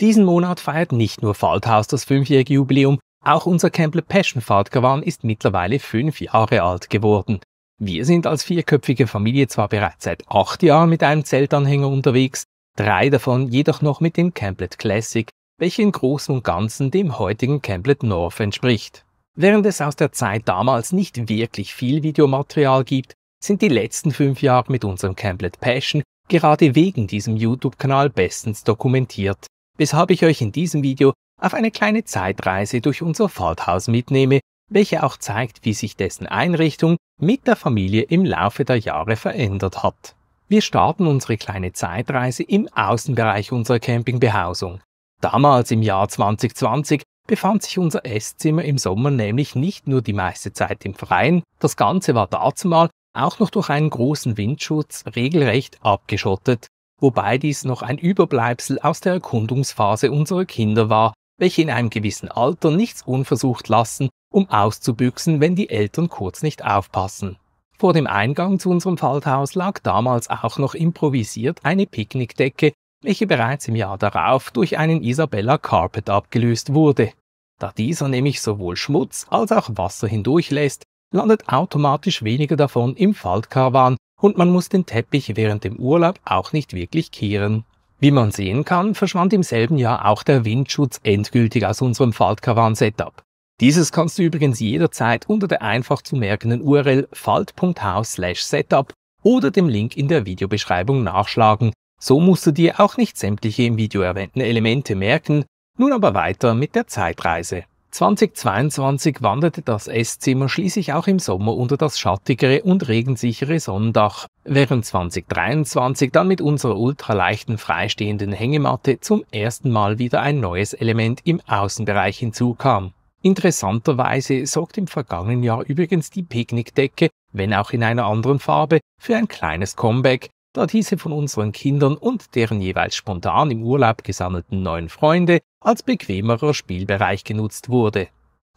Diesen Monat feiert nicht nur Falthaus das 5-jährige Jubiläum, auch unser Campbell Passion Faltkarawan ist mittlerweile 5 Jahre alt geworden. Wir sind als vierköpfige Familie zwar bereits seit 8 Jahren mit einem Zeltanhänger unterwegs, 3 davon jedoch noch mit dem Campbell Classic, welcher im Großen und Ganzen dem heutigen Campbell North entspricht. Während es aus der Zeit damals nicht wirklich viel Videomaterial gibt, sind die letzten 5 Jahre mit unserem Campbell Passion gerade wegen diesem YouTube-Kanal bestens dokumentiert, weshalb ich euch in diesem Video auf eine kleine Zeitreise durch unser Falthaus mitnehme, welche auch zeigt, wie sich dessen Einrichtung mit der Familie im Laufe der Jahre verändert hat. Wir starten unsere kleine Zeitreise im Außenbereich unserer Campingbehausung. Damals im Jahr 2020 befand sich unser Esszimmer im Sommer nämlich nicht nur die meiste Zeit im Freien, das Ganze war dazumal auch noch durch einen großen Windschutz regelrecht abgeschottet, wobei dies noch ein Überbleibsel aus der Erkundungsphase unserer Kinder war, welche in einem gewissen Alter nichts unversucht lassen, um auszubüchsen, wenn die Eltern kurz nicht aufpassen. Vor dem Eingang zu unserem Falthaus lag damals auch noch improvisiert eine Picknickdecke, welche bereits im Jahr darauf durch einen Isabella Carpet abgelöst wurde. Da dieser nämlich sowohl Schmutz als auch Wasser hindurchlässt, landet automatisch weniger davon im Faltkarawan und man muss den Teppich während dem Urlaub auch nicht wirklich kehren. Wie man sehen kann, verschwand im selben Jahr auch der Windschutz endgültig aus unserem Faltkarawan-Setup. Dieses kannst du übrigens jederzeit unter der einfach zu merkenden URL falt.haus/setup oder dem Link in der Videobeschreibung nachschlagen. So musst du dir auch nicht sämtliche im Video erwähnten Elemente merken. Nun aber weiter mit der Zeitreise. 2022 wanderte das Esszimmer schließlich auch im Sommer unter das schattigere und regensichere Sonnendach, während 2023 dann mit unserer ultraleichten freistehenden Hängematte zum ersten Mal wieder ein neues Element im Außenbereich hinzukam. Interessanterweise sorgt im vergangenen Jahr übrigens die Picknickdecke, wenn auch in einer anderen Farbe, für ein kleines Comeback, da diese von unseren Kindern und deren jeweils spontan im Urlaub gesammelten neuen Freunde als bequemerer Spielbereich genutzt wurde.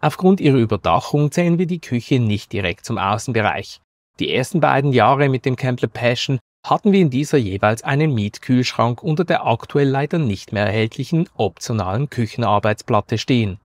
Aufgrund ihrer Überdachung zählen wir die Küche nicht direkt zum Außenbereich. Die ersten beiden Jahre mit dem Campbell Passion hatten wir in dieser jeweils einen Mietkühlschrank unter der aktuell leider nicht mehr erhältlichen optionalen Küchenarbeitsplatte stehen.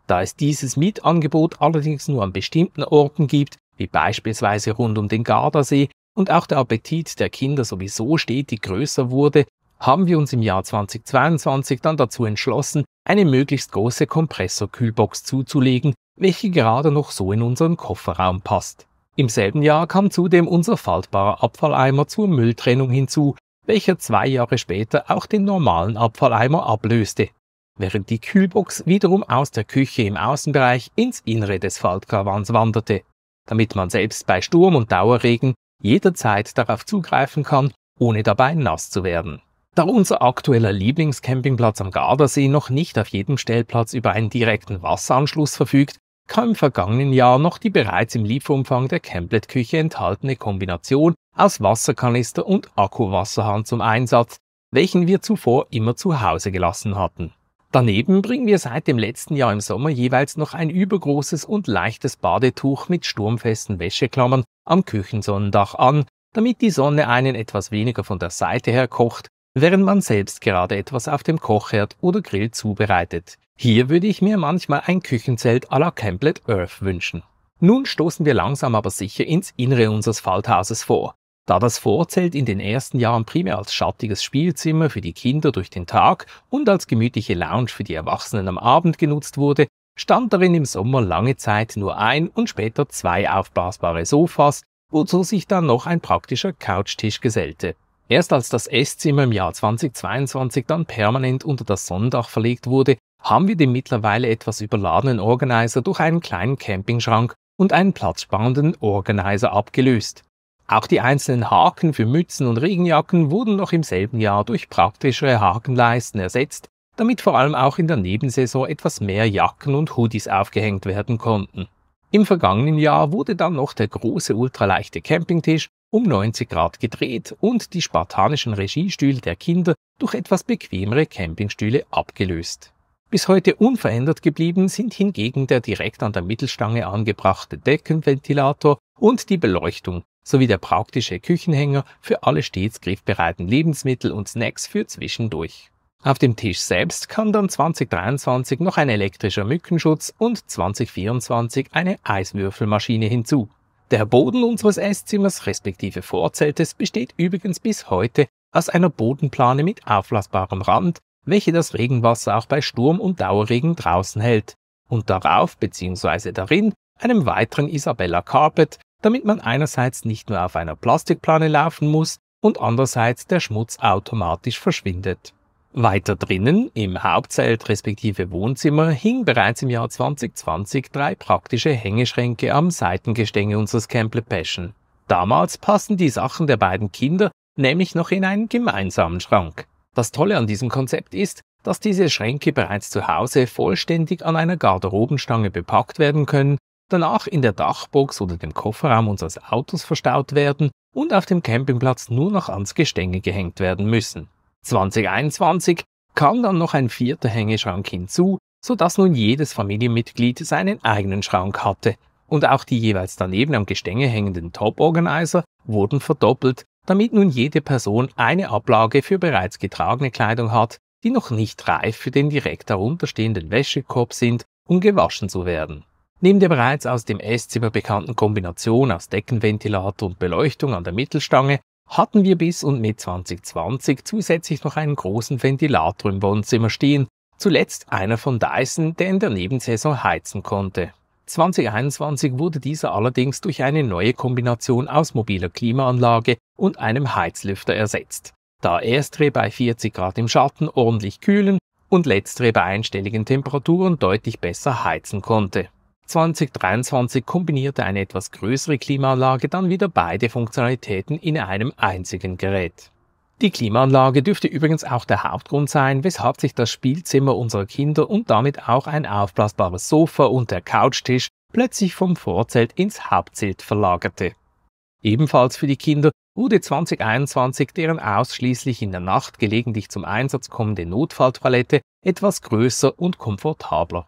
Da es dieses Mietangebot allerdings nur an bestimmten Orten gibt, wie beispielsweise rund um den Gardasee, und auch der Appetit der Kinder sowieso stetig größer wurde, haben wir uns im Jahr 2022 dann dazu entschlossen, eine möglichst große Kompressorkühlbox zuzulegen, welche gerade noch so in unseren Kofferraum passt. Im selben Jahr kam zudem unser faltbarer Abfalleimer zur Mülltrennung hinzu, welcher 2 Jahre später auch den normalen Abfalleimer ablöste, während die Kühlbox wiederum aus der Küche im Außenbereich ins Innere des Faltkarawans wanderte, damit man selbst bei Sturm und Dauerregen jederzeit darauf zugreifen kann, ohne dabei nass zu werden. Da unser aktueller Lieblingscampingplatz am Gardasee noch nicht auf jedem Stellplatz über einen direkten Wasseranschluss verfügt, kam im vergangenen Jahr noch die bereits im Lieferumfang der Campbell-Küche enthaltene Kombination aus Wasserkanister und Akkuwasserhahn zum Einsatz, welchen wir zuvor immer zu Hause gelassen hatten. Daneben bringen wir seit dem letzten Jahr im Sommer jeweils noch ein übergroßes und leichtes Badetuch mit sturmfesten Wäscheklammern am Küchensonnendach an, damit die Sonne einen etwas weniger von der Seite her kocht, während man selbst gerade etwas auf dem Kochherd oder Grill zubereitet. Hier würde ich mir manchmal ein Küchenzelt à la Campbell Earth wünschen. Nun stoßen wir langsam aber sicher ins Innere unseres Falthauses vor. Da das Vorzelt in den ersten Jahren primär als schattiges Spielzimmer für die Kinder durch den Tag und als gemütliche Lounge für die Erwachsenen am Abend genutzt wurde, stand darin im Sommer lange Zeit nur ein und später 2 aufblasbare Sofas, wozu sich dann noch ein praktischer Couchtisch gesellte. Erst als das Esszimmer im Jahr 2022 dann permanent unter das Sonnendach verlegt wurde, haben wir den mittlerweile etwas überladenen Organizer durch einen kleinen Campingschrank und einen platzsparenden Organizer abgelöst. Auch die einzelnen Haken für Mützen und Regenjacken wurden noch im selben Jahr durch praktischere Hakenleisten ersetzt, damit vor allem auch in der Nebensaison etwas mehr Jacken und Hoodies aufgehängt werden konnten. Im vergangenen Jahr wurde dann noch der große ultraleichte Campingtisch um 90 Grad gedreht und die spartanischen Regiestühle der Kinder durch etwas bequemere Campingstühle abgelöst. Bis heute unverändert geblieben sind hingegen der direkt an der Mittelstange angebrachte Deckenventilator und die Beleuchtung, sowie der praktische Küchenhänger für alle stets griffbereiten Lebensmittel und Snacks für zwischendurch. Auf dem Tisch selbst kam dann 2023 noch ein elektrischer Mückenschutz und 2024 eine Eiswürfelmaschine hinzu. Der Boden unseres Esszimmers respektive Vorzeltes besteht übrigens bis heute aus einer Bodenplane mit auflassbarem Rand, welche das Regenwasser auch bei Sturm und Dauerregen draußen hält, und darauf bzw. darin einem weiteren Isabella Carpet, damit man einerseits nicht nur auf einer Plastikplane laufen muss und andererseits der Schmutz automatisch verschwindet. Weiter drinnen, im Hauptzelt respektive Wohnzimmer, hingen bereits im Jahr 2020 3 praktische Hängeschränke am Seitengestänge unseres Campbell Passion. Damals passten die Sachen der beiden Kinder nämlich noch in einen gemeinsamen Schrank. Das Tolle an diesem Konzept ist, dass diese Schränke bereits zu Hause vollständig an einer Garderobenstange bepackt werden können, danach in der Dachbox oder dem Kofferraum unseres Autos verstaut werden und auf dem Campingplatz nur noch ans Gestänge gehängt werden müssen. 2021 kam dann noch ein 4. Hängeschrank hinzu, sodass nun jedes Familienmitglied seinen eigenen Schrank hatte. Und auch die jeweils daneben am Gestänge hängenden Top-Organizer wurden verdoppelt, damit nun jede Person eine Ablage für bereits getragene Kleidung hat, die noch nicht reif für den direkt darunter stehenden Wäschekorb sind, um gewaschen zu werden. Neben der bereits aus dem Esszimmer bekannten Kombination aus Deckenventilator und Beleuchtung an der Mittelstange hatten wir bis und mit 2020 zusätzlich noch einen großen Ventilator im Wohnzimmer stehen, zuletzt einer von Dyson, der in der Nebensaison heizen konnte. 2021 wurde dieser allerdings durch eine neue Kombination aus mobiler Klimaanlage und einem Heizlüfter ersetzt, da erstere bei 40 Grad im Schatten ordentlich kühlen und letztere bei einstelligen Temperaturen deutlich besser heizen konnte. 2023 kombinierte eine etwas größere Klimaanlage dann wieder beide Funktionalitäten in einem einzigen Gerät. Die Klimaanlage dürfte übrigens auch der Hauptgrund sein, weshalb sich das Spielzimmer unserer Kinder und damit auch ein aufblasbares Sofa und der Couchtisch plötzlich vom Vorzelt ins Hauptzelt verlagerte. Ebenfalls für die Kinder wurde 2021 deren ausschließlich in der Nacht gelegentlich zum Einsatz kommende Notfalltoilette etwas größer und komfortabler.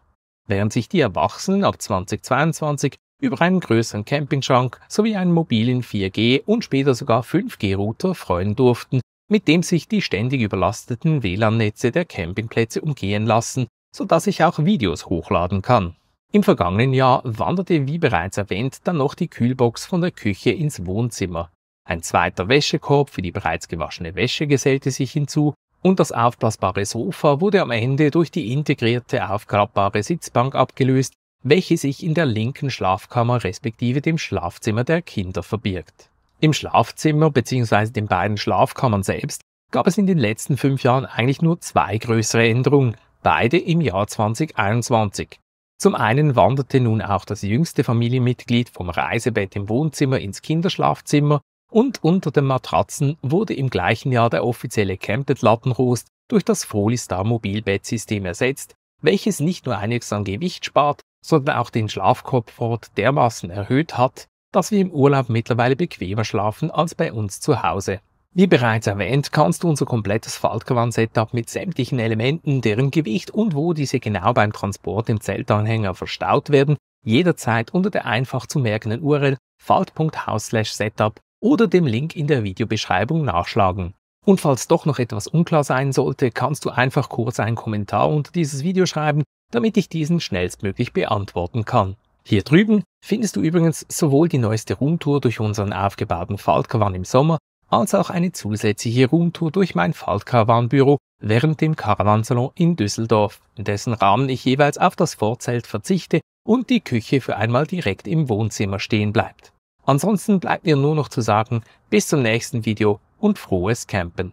Während sich die Erwachsenen ab 2022 über einen größeren Campingschrank sowie einen mobilen 4G und später sogar 5G-Router freuen durften, mit dem sich die ständig überlasteten WLAN-Netze der Campingplätze umgehen lassen, sodass ich auch Videos hochladen kann. Im vergangenen Jahr wanderte, wie bereits erwähnt, dann noch die Kühlbox von der Küche ins Wohnzimmer. Ein zweiter Wäschekorb für die bereits gewaschene Wäsche gesellte sich hinzu und das aufblasbare Sofa wurde am Ende durch die integrierte aufklappbare Sitzbank abgelöst, welche sich in der linken Schlafkammer respektive dem Schlafzimmer der Kinder verbirgt. Im Schlafzimmer bzw. den beiden Schlafkammern selbst gab es in den letzten 5 Jahren eigentlich nur 2 größere Änderungen, beide im Jahr 2021. Zum einen wanderte nun auch das jüngste Familienmitglied vom Reisebett im Wohnzimmer ins Kinderschlafzimmer und unter den Matratzen wurde im gleichen Jahr der offizielle Campbell-Lattenrost durch das Frolistar Mobilbettsystem ersetzt, welches nicht nur einiges an Gewicht spart, sondern auch den Schlafkomfort dermaßen erhöht hat, dass wir im Urlaub mittlerweile bequemer schlafen als bei uns zu Hause. Wie bereits erwähnt, kannst du unser komplettes Faltcaravan-Setup mit sämtlichen Elementen, deren Gewicht und wo diese genau beim Transport im Zeltanhänger verstaut werden, jederzeit unter der einfach zu merkenden URL falt.house/setup oder dem Link in der Videobeschreibung nachschlagen. Und falls doch noch etwas unklar sein sollte, kannst du einfach kurz einen Kommentar unter dieses Video schreiben, damit ich diesen schnellstmöglich beantworten kann. Hier drüben findest du übrigens sowohl die neueste Roomtour durch unseren aufgebauten Faltcaravan im Sommer, als auch eine zusätzliche Roomtour durch mein Faltcaravan-Büro während dem Caravansalon in Düsseldorf, in dessen Rahmen ich jeweils auf das Vorzelt verzichte und die Küche für einmal direkt im Wohnzimmer stehen bleibt. Ansonsten bleibt mir nur noch zu sagen, bis zum nächsten Video und frohes Campen!